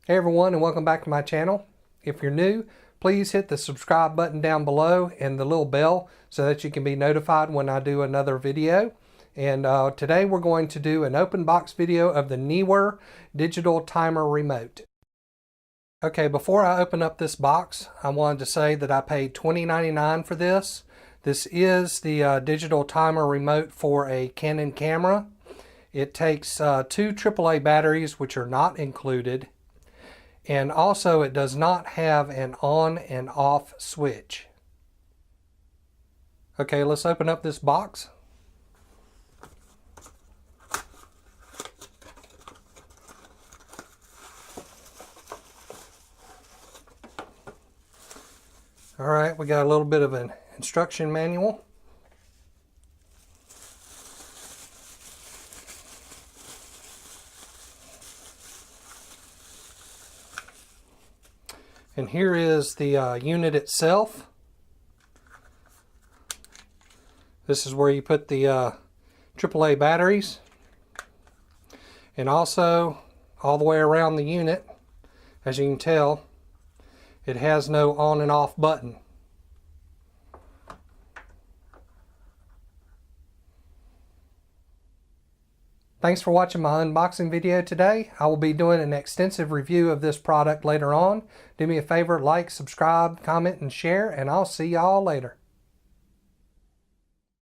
Hey everyone, and welcome back to my channel. If you're new, please hit the subscribe button down below and the little bell so that you can be notified when I do another video. And today we're going to do an open box video of the Neewer digital timer remote. Okay, before I open up this box, I wanted to say that I paid $20.99 for this. This is the digital timer remote for a Canon camera. It takes two AAA batteries, which are not included. And also it does not have an on and off switch. Okay, let's open up this box. Alright, we got a little bit of an instruction manual. And here is the unit itself. This is where you put the AAA batteries. And also, all the way around the unit, as you can tell, it has no on and off button. Thanks for watching my unboxing video today. I will be doing an extensive review of this product later on. Do me a favor, like, subscribe, comment, and share, and I'll see y'all later.